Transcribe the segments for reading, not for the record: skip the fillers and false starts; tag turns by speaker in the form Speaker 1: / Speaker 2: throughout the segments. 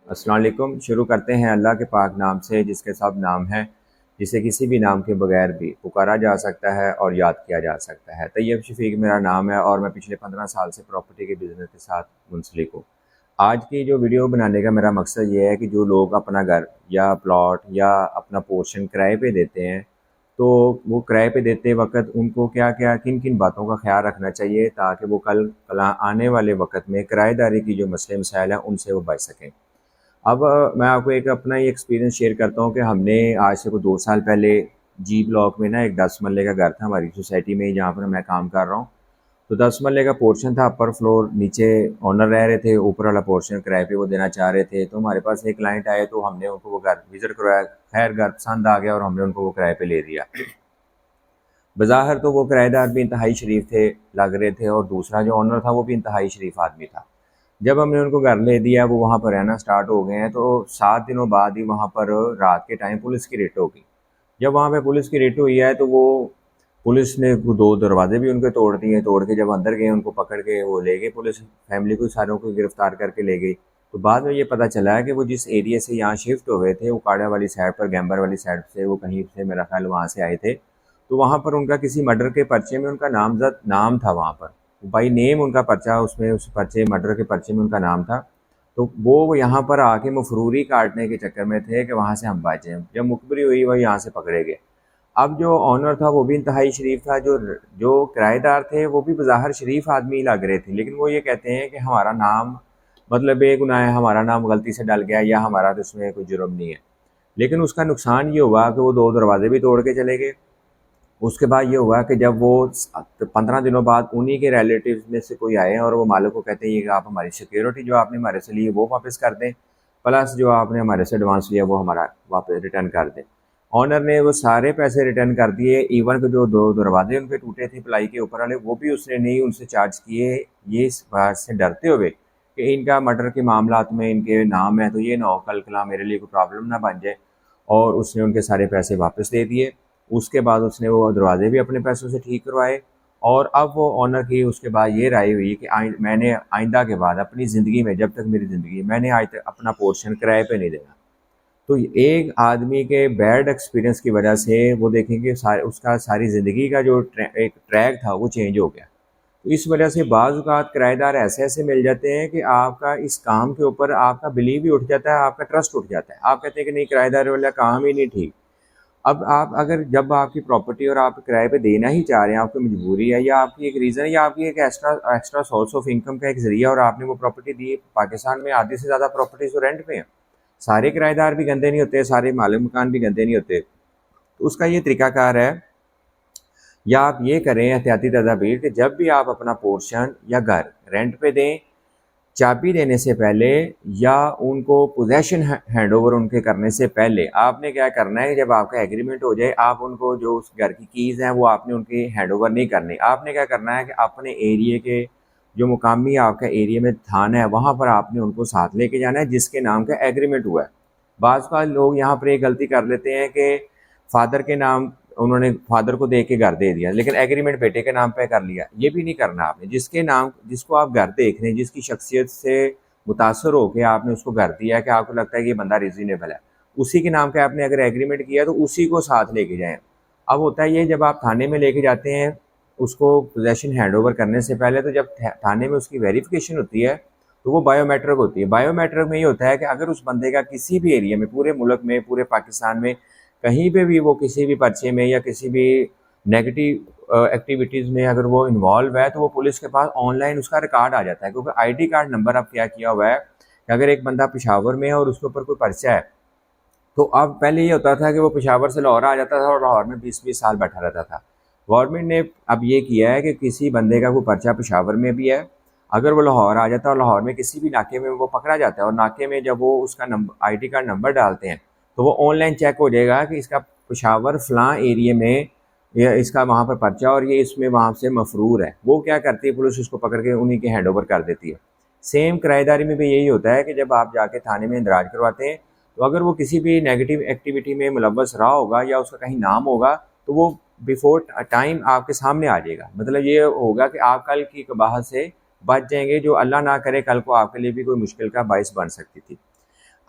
Speaker 1: अस्सलाम वालेकुम। शुरू करते हैं अल्लाह के पाक नाम से जिसके सब नाम हैं, जिसे किसी भी नाम के बगैर भी पुकारा जा सकता है और याद किया जा सकता है। तैयब शफीक मेरा नाम है और मैं पिछले 15 साल से प्रॉपर्टी के बिज़नेस के साथ मुंसलिक हूँ। आज की जो वीडियो बनाने का मेरा मकसद ये है कि जो लोग अपना घर या प्लॉट या अपना पोर्शन किराए पे देते हैं, तो वो किराए पे देते वक़्त उनको क्या-क्या, किन-किन बातों का ख़्याल रखना चाहिए ताकि वो कल आने वाले वक़्त में किराएदारी की जो मसले मसाइल हैं उनसे वो बच सकें। अब मैं आपको एक अपना ही एक्सपीरियंस शेयर करता हूँ कि हमने आज से कोई 2 साल पहले जी ब्लॉक में ना एक 10 मरले का घर था हमारी सोसाइटी में, जहाँ पर मैं काम कर रहा हूँ। तो 10 मरले का पोर्शन था, अपर फ्लोर, नीचे ओनर रह रहे थे, ऊपर वाला पोर्शन किराए पे वो देना चाह रहे थे। तो हमारे पास एक क्लाइंट आए तो हमने उनको वो घर विज़िट करवाया। खैर घर पसंद आ गया और हमने उनको वो किराए पे ले दिया। बज़ाहिर तो वो किराएदार भी इंतहाई शरीफ थे, लग रहे थे, और दूसरा जो ओनर था वो भी इंतहाई शरीफ आदमी था। जब हमने उनको घर ले दिया, वो वहाँ पर रहना स्टार्ट हो गए हैं, तो 7 दिनों बाद ही वहाँ पर रात के टाइम पुलिस की रेड हो गई। जब वहाँ पे पुलिस की रेड हुई है तो वो पुलिस ने 2 दरवाजे भी उनके तोड़ दिए। तोड़ के जब अंदर गए उनको पकड़ के वो ले गए, पुलिस फैमिली को सारों को गिरफ्तार करके ले गई। तो बाद में ये पता चला है कि वो जिस एरिया से यहाँ शिफ्ट हो गए थे, वो काड़ा वाली साइड पर, गैम्बर वाली साइड से, वो कहीं से मेरा ख्याल वहाँ से आए थे। तो वहाँ पर उनका किसी मर्डर के पर्चे में उनका नामज़द नाम था वहाँ पर, बाई नेम उनका पर्चा, उसमें उस पर्चे, मर्डर के पर्चे में उनका नाम था। तो वो यहाँ पर आके मफरूरी काटने के चक्कर में थे कि वहाँ से हम बचें। जब मुखबरी हुई वह यहाँ से पकड़े गए। अब जो ऑनर था वो भी इंतहाई शरीफ था, जो जो किराएदार थे वो भी बज़ाहिर शरीफ आदमी लग रहे थे, लेकिन वो ये कहते हैं कि हमारा नाम मतलब बेगुनाह है, हमारा नाम गलती से डल गया या हमारा तो इसमें कोई जुर्म नहीं है। लेकिन उसका नुकसान ये हुआ कि वो 2 दरवाजे भी तोड़ के चले गए। उसके बाद ये हुआ कि जब वो 15 दिनों बाद उन्हीं के रिलेटिव्स में से कोई आए और वो मालिक को कहते हैं ये कि आप हमारी सिक्योरिटी जो आपने हमारे से ली वो वापस कर दें, प्लस जो आपने हमारे से एडवांस लिया वो हमारा वापस रिटर्न कर दें। ऑनर ने वो सारे पैसे रिटर्न कर दिए, इवन के जो 2 दरवाजे उनके टूटे थे प्लाई के ऊपर वाले, वो भी उसने नहीं उनसे चार्ज किए, ये इस बात से डरते हुए कि इनका मर्डर के मामलात में इनके नाम है, तो ये ना हो कल कला मेरे लिए कोई प्रॉब्लम ना बन जाए। और उसने उनके सारे पैसे वापस दे दिए। उसके बाद उसने वो दरवाजे भी अपने पैसों से ठीक करवाए। और अब वो ऑनर की उसके बाद ये राय हुई कि मैंने आइंदा के बाद अपनी ज़िंदगी में, जब तक मेरी ज़िंदगी है, मैंने आज तक अपना पोर्शन किराए पे नहीं देना। तो एक आदमी के बैड एक्सपीरियंस की वजह से वो देखेंगे उसका सारी ज़िंदगी का जो एक ट्रैक था वो चेंज हो गया। तो इस वजह से बाज़ औक़ात किराएदार ऐसे ऐसे मिल जाते हैं कि आपका इस काम के ऊपर आपका बिलीव ही उठ जाता है, आपका ट्रस्ट उठ जाता है। आप कहते हैं कि नहीं, किराएदार वाला काम ही नहीं ठीक। अब आप अगर जब आपकी प्रॉपर्टी और आप किराए पे देना ही चाह रहे हैं, आपकी मजबूरी है या आपकी एक रीज़न है या आपकी एक extra extra source of income का एक ज़रिया, और आपने वो प्रॉपर्टी दी। पाकिस्तान में आधी से ज़्यादा प्रॉपर्टीज तो रेंट पे हैं। सारे किराएदार भी गंदे नहीं होते, सारे मालिक मकान भी गंदे नहीं होते। तो उसका ये तरीकाकार है, या आप ये करें एहतियाती तदाबीर कि जब भी आप अपना पोर्शन या घर रेंट पे दें, चाबी देने से पहले या उनको पोजेशन हैंड ओवर उनके करने से पहले आपने क्या करना है, जब आपका एग्रीमेंट हो जाए, आप उनको जो उस घर की कीज़ हैं वो आपने उनके हैंड ओवर नहीं करनी। आपने क्या करना है कि अपने एरिए के जो मुकामी आपका एरिया में थाना है वहाँ पर आपने उनको साथ लेके जाना है जिसके नाम का एग्रीमेंट हुआ है। बाज़ का लोग यहाँ पर एक गलती कर लेते हैं कि फादर के नाम, उन्होंने फादर को दे के घर दे दिया लेकिन एग्रीमेंट बेटे के नाम पे कर लिया। ये भी नहीं करना आपने। जिसके नाम, जिसको आप घर देख रहे हैं, जिसकी शख्सियत से मुतासर होकर आपने उसको घर दिया है कि आपको लगता है कि ये बंदा रीजनेबल है, उसी के नाम पे आपने अगर एग्रीमेंट किया तो उसी को साथ लेके जाएं। अब होता है ये, जब आप थाने में लेके जाते हैं उसको पोजेशन हैंड ओवर करने से पहले, तो जब थाने में उसकी वेरिफिकेशन होती है तो वो बायोमेट्रिक होती है। बायोमेट्रिक में ये होता है कि अगर उस बंदे का किसी भी एरिया में, पूरे मुल्क में, पूरे पाकिस्तान में कहीं पे भी वो किसी भी पर्चे में या किसी भी नेगेटिव एक्टिविटीज़ में अगर वो इन्वॉल्व है, तो वो पुलिस के पास ऑनलाइन उसका रिकॉर्ड आ जाता है। क्योंकि आईडी कार्ड नंबर अब क्या किया हुआ है कि अगर एक बंदा पेशावर में है और उसके ऊपर कोई पर्चा है, तो अब पहले ये होता था कि वो पेशावर से लाहौर आ जाता था और लाहौर में 20-20 साल बैठा रहता था। गवर्नमेंट ने अब ये किया है कि किसी बंदे का कोई पर्चा पेशावर में भी है, अगर वो लाहौर आ जाता है और लाहौर में किसी भी नाके में वो पकड़ा जाता है, और नाके में जब वो उसका नंबर, आईडी कार्ड नंबर डालते हैं, तो वो ऑनलाइन चेक हो जाएगा कि इसका पेशावर फ़लाँ एरिया में या इसका वहाँ पर पर्चा और ये इसमें वहाँ से मफरूर है। वो क्या करती है, पुलिस उसको पकड़ के उन्हीं के हैंड ओवर कर देती है। सेम किराएदारी में भी यही होता है कि जब आप जाके थाने में इंदराज करवाते हैं, तो अगर वो किसी भी नेगेटिव एक्टिविटी में मुलव्वस रहा होगा या उसका कहीं नाम होगा, तो वो बिफोर टाइम आपके सामने आ जाएगा। मतलब ये होगा कि आप कल की कबाहत से बच जाएंगे, जो अल्लाह ना करे कल को आपके लिए भी कोई मुश्किल का बायस बन सकती थी।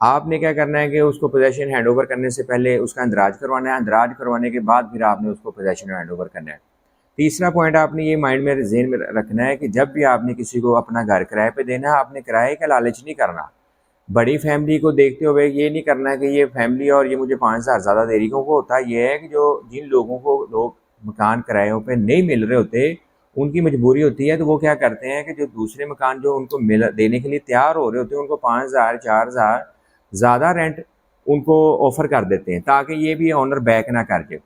Speaker 1: आपने क्या करना है कि उसको पोजेसन हैंड ओवर करने से पहले उसका अंदराज करवाना है, अंदराज करवाने के बाद फिर आपने उसको पोजेसन हैंड ओवर करना है। तीसरा पॉइंट आपने ये माइंड में ज़हन में रखना है कि जब भी आपने किसी को अपना घर किराए पे देना है, आपने किराए का लालच नहीं करना। बड़ी फैमिली को देखते हुए ये नहीं करना है कि ये फैमिली और ये मुझे 5,000 ज़्यादा दे रही, क्योंकि होता ये है कि जो जिन लोगों को लोग मकान किरायों पे नहीं मिल रहे होते, उनकी मजबूरी होती है, तो वो क्या करते हैं कि जो दूसरे मकान जो उनको मिल देने के लिए तैयार हो रहे होते हैं, उनको 5,000 4,000 ज़्यादा रेंट उनको ऑफ़र कर देते हैं, ताकि ये भी ओनर बैक ना कर जाए।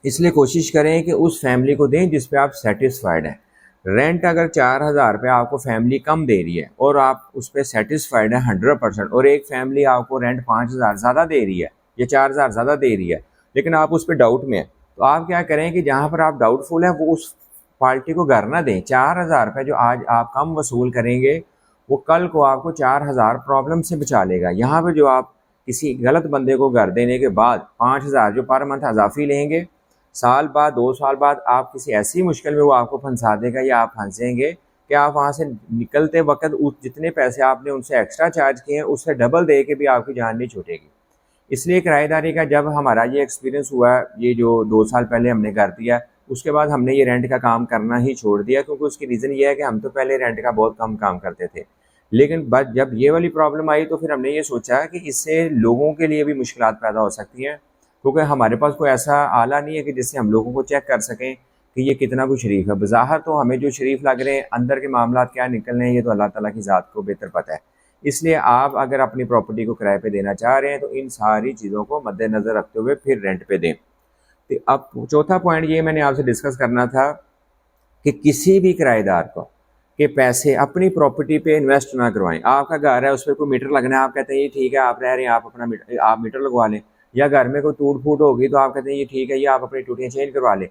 Speaker 1: इसलिए कोशिश करें कि उस फैमिली को दें जिस पे आप सेटिस्फाइड हैं। रेंट अगर 4,000 रुपये आपको फैमिली कम दे रही है और आप उस पर सेटिस्फाइड है 100%, और एक फैमिली आपको रेंट 5,000 ज़्यादा दे रही है या 4,000 ज़्यादा दे रही है, लेकिन आप उस पर डाउट में हैं, तो आप क्या करें कि जहाँ पर आप डाउटफुल है वो उस पार्टी को घर ना दें। 4,000 रुपये जो आज आप कम वसूल करेंगे, वो कल को आपको 4,000 प्रॉब्लम से बचा लेगा। यहाँ पर जो आप किसी गलत बंदे को घर देने के बाद 5,000 जो पर मंथ अजाफी लेंगे, साल बाद 2 साल बाद आप किसी ऐसी मुश्किल में वो आपको फंसा देगा या आप फंसेंगे कि आप वहाँ से निकलते वक्त उस जितने पैसे आपने उनसे एक्स्ट्रा चार्ज किए हैं उससे डबल दे के भी आपकी जान नहीं छूटेगी। इसलिए किराएदारी का जब हमारा ये एक्सपीरियंस हुआ, ये जो 2 साल पहले हमने घर दिया, उसके बाद हमने ये रेंट का काम करना ही छोड़ दिया, क्योंकि उसकी रीज़न ये है कि हम तो पहले रेंट का बहुत कम काम करते थे, लेकिन बस जब ये वाली प्रॉब्लम आई तो फिर हमने ये सोचा कि इससे लोगों के लिए भी मुश्किलात पैदा हो सकती हैं, क्योंकि हमारे पास कोई ऐसा आला नहीं है कि जिससे हम लोगों को चेक कर सकें कि ये कितना कुछ शरीफ है। बज़ाहिर तो हमें जो शरीफ लग रहे हैं, अंदर के मामला क्या निकल रहे हैं ये तो अल्लाह ताला की ज़ात को बेहतर पता है। इसलिए आप अगर अपनी प्रॉपर्टी को किराए पे देना चाह रहे हैं तो इन सारी चीज़ों को मद्देनज़र रखते हुए फिर रेंट पे दें। तो अब चौथा पॉइंट ये मैंने आपसे डिस्कस करना था कि किसी भी किराएदार को के पैसे अपनी प्रॉपर्टी पे इन्वेस्ट ना करवाएं। आपका घर है, उस पर कोई मीटर लगना है, आप कहते हैं ये ठीक है, आप रह रहे हैं, आप अपना आप मीटर लगवा लें, या घर में कोई टूट फूट होगी तो आप कहते हैं ये ठीक है, ये आप अपनी टूटियाँ चेंज करवा लें।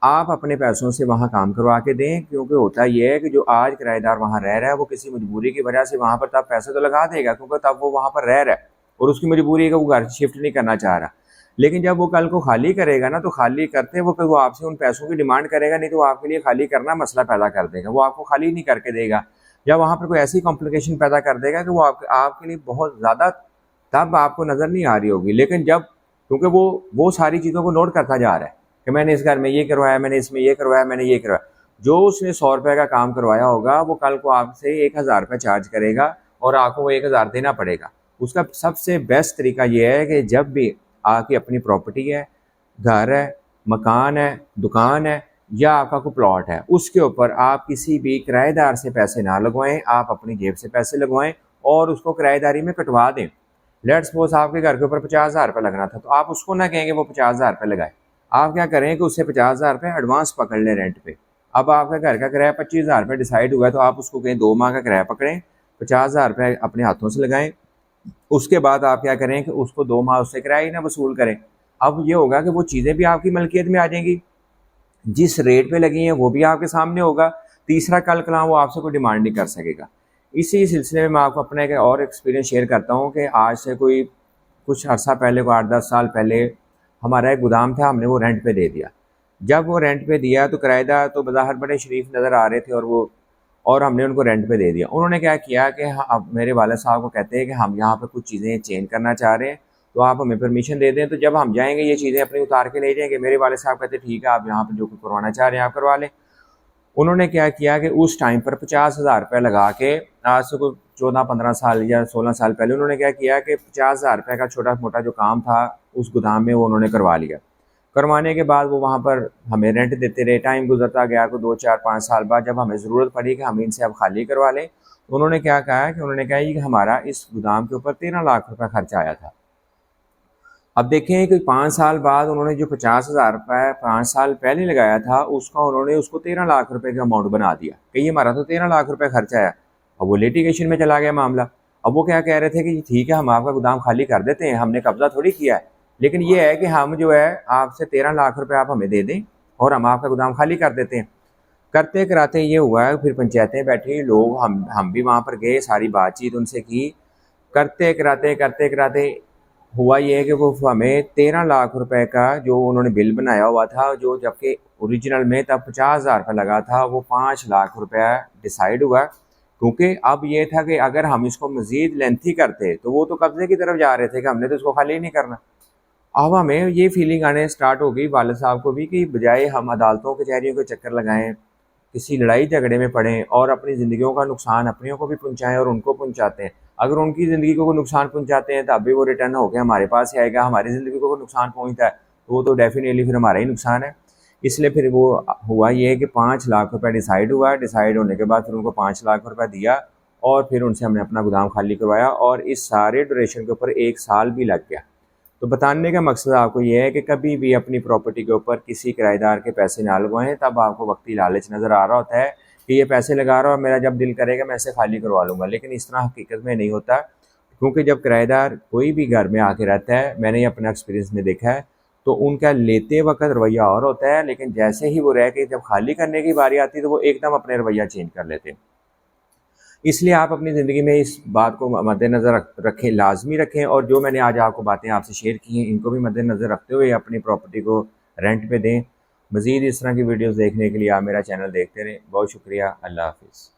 Speaker 1: आप अपने पैसों से वहाँ काम करवा के दें, क्योंकि होता ये है कि जो आज किराएदार वहाँ रह रहा है वो किसी मजबूरी की वजह से वहाँ पर तब पैसे तो लगा देगा, क्योंकि तब वो वहाँ पर रह रहा है और उसकी मजबूरी है कि वो घर शिफ्ट नहीं करना चाह रहा। लेकिन जब वो कल को खाली करेगा ना, तो खाली करते वो फिर वो आपसे उन पैसों की डिमांड करेगा, नहीं तो वो आपके लिए खाली करना मसला पैदा कर देगा, वो आपको खाली नहीं करके देगा, या वहाँ पर कोई ऐसी कॉम्प्लिकेशन पैदा कर देगा कि वो आपके लिए बहुत ज़्यादा तब आपको नज़र नहीं आ रही होगी। लेकिन जब क्योंकि वो सारी चीज़ों को नोट करता जा रहा है कि मैंने इस घर में ये करवाया, मैंने इसमें ये करवाया, मैंने ये करवाया, जो उसने 100 रुपये का काम करवाया होगा वो कल को आपसे 1,000 रुपये चार्ज करेगा और आपको वो 1,000 देना पड़ेगा। उसका सबसे बेस्ट तरीका ये है कि जब भी आपकी अपनी प्रॉपर्टी है, घर है, मकान है, दुकान है या आपका कोई प्लॉट है, उसके ऊपर आप किसी भी किराएदार से पैसे ना लगवाएं, आप अपनी जेब से पैसे लगवाएं और उसको किराएदारी में कटवा दें। लेट्स सपोज आपके घर के ऊपर 50,000 रुपये लगना था, तो आप उसको ना कहेंगे वो 50,000 रुपये लगाए, आप क्या करें कि उससे 50,000 रुपये एडवांस पकड़ लें रेंट पे। अब आपका घर का किराया 25,000 रुपये डिसाइड हुआ है, तो आप उसको कहें 2 माह का किराया पकड़ें, 50,000 रुपये अपने हाथों से लगाएं। उसके बाद आप क्या करें कि उसको 2 माह उससे किराया ही ना वसूल करें। अब ये होगा कि वो चीज़ें भी आपकी मलकियत में आ जाएंगी, जिस रेट पे लगी हैं वो भी आपके सामने होगा। तीसरा, कल कलां वो आपसे कोई डिमांड नहीं कर सकेगा। इसी सिलसिले में मैं आपको अपना एक और एक्सपीरियंस शेयर करता हूँ कि आज से कोई कुछ अर्सा पहले, को 8-10 साल पहले हमारा एक गोदाम था, हमने वो रेंट पे दे दिया। जब वो रेंट पे दिया तो किराएदार तो बज़ाहिर बड़े शरीफ नज़र आ रहे थे और हमने उनको रेंट पे दे दिया। उन्होंने क्या किया कि अब मेरे वालिद साहब को कहते हैं कि हम यहाँ पे कुछ चीज़ें चेंज करना चाह रहे हैं, तो आप हमें परमिशन दे दें, तो जब हम जाएंगे ये चीज़ें अपनी उतार के ले जाएंगे। मेरे वालिद साहब कहते ठीक है, आप यहाँ पर जो कुछ करवाना चाह रहे हैं आप करवा लें। उन्होंने क्या किया कि उस टाइम पर 50,000 रुपये लगा के, आज से कोई 14-15 साल या 16 साल पहले, उन्होंने क्या किया कि 50,000 रुपये का छोटा मोटा जो काम था उस गोदाम में वो उन्होंने करवा लिया। करवाने के बाद वो वहाँ पर हमें रेंट देते रहे। टाइम गुजरता गया, को 2-4-5 साल बाद जब हमें ज़रूरत पड़ी कि हम इनसे अब खाली करवा लें, तो उन्होंने क्या कहा कि उन्होंने कहा कि हमारा इस गोदाम के ऊपर 13 लाख रुपये खर्चा आया था। अब देखें कि 5 साल बाद उन्होंने जो 50,000 रुपये 5 साल पहले लगाया था, उन्होंने उसको 13 लाख रुपए का अमाउंट बना दिया कि ये हमारा तो 13 लाख रुपए खर्चा है। अब वो लिटिगेशन में चला गया मामला। अब वो क्या कह रहे थे कि ठीक है, हम आपका गोदाम खाली कर देते हैं, हमने कब्जा थोड़ी किया है, लेकिन ये है कि हम जो है आपसे 13 लाख रुपये आप हमें दे दें और हम आपका गोदाम खाली कर देते हैं। करते कराते ये हुआ है, फिर पंचायतें बैठी, लोग हम भी वहाँ पर गए, सारी बातचीत उनसे की। करते कराते हुआ ये है कि वो हमें 13 लाख रुपए का जो उन्होंने बिल बनाया हुआ था, जो जबकि ओरिजिनल में तब 50,000 रुपये लगा था, वो 5 लाख रुपया डिसाइड हुआ क्योंकि अब ये था कि अगर हम इसको मज़ीद लेंथी करते तो वो तो कब्ज़े की तरफ जा रहे थे कि हमने तो इसको खाली नहीं करना। अब हमें ये फीलिंग आने स्टार्ट हो गई वालिद साहब को भी कि बजाय हम अदालतों कचहरियों के चक्कर लगाएं, किसी लड़ाई झगड़े में पड़ें और अपनी ज़िंदगियों का नुकसान अपनियों को भी पहुँचाएँ और उनको पहुँचाते हैं। अगर उनकी ज़िंदगी को कोई नुकसान पहुँचाते हैं तब भी वो रिटर्न होकर हमारे पास ही आएगा। हमारी ज़िंदगी को कोई नुकसान पहुँचता है तो वो तो डेफिनेटली फिर हमारा ही नुकसान है। इसलिए फिर वो हुआ ये कि 5 लाख रुपए डिसाइड हुआ। डिसाइड होने के बाद फिर उनको 5 लाख रुपए दिया और फिर उनसे हमने अपना गोदाम खाली करवाया और इस सारे ड्यूरेशन के ऊपर 1 साल भी लग गया। तो बताने का मकसद आपको ये है कि कभी भी अपनी प्रॉपर्टी के ऊपर किसी किराएदार के पैसे ना लगवाएं। तब आपको वक्ती लालच नज़र आ रहा होता है कि ये पैसे लगा रहा हूँ, मेरा जब दिल करेगा मैं इसे खाली करवा लूँगा, लेकिन इस तरह हकीकत में नहीं होता। क्योंकि जब किराएदार कोई भी घर में आके रहता है, मैंने ये अपने एक्सपीरियंस में देखा है, तो उनका लेते वक्त रवैया और होता है, लेकिन जैसे ही वो रह के जब खाली करने की बारी आती है तो वो एकदम अपने रवैया चेंज कर लेते हैं। इसलिए आप अपनी ज़िंदगी में इस बात को मद्देनज़र रखें, लाजमी रखें, और जो मैंने आज आपको बातें आपसे शेयर की हैं इनको भी मद्देनज़र रखते हुए अपनी प्रॉपर्टी को रेंट पे दें। मज़ीद इस तरह की वीडियोज़ देखने के लिए आप मेरा चैनल देखते रहें। बहुत शुक्रिया। अल्लाह हाफ़िज़।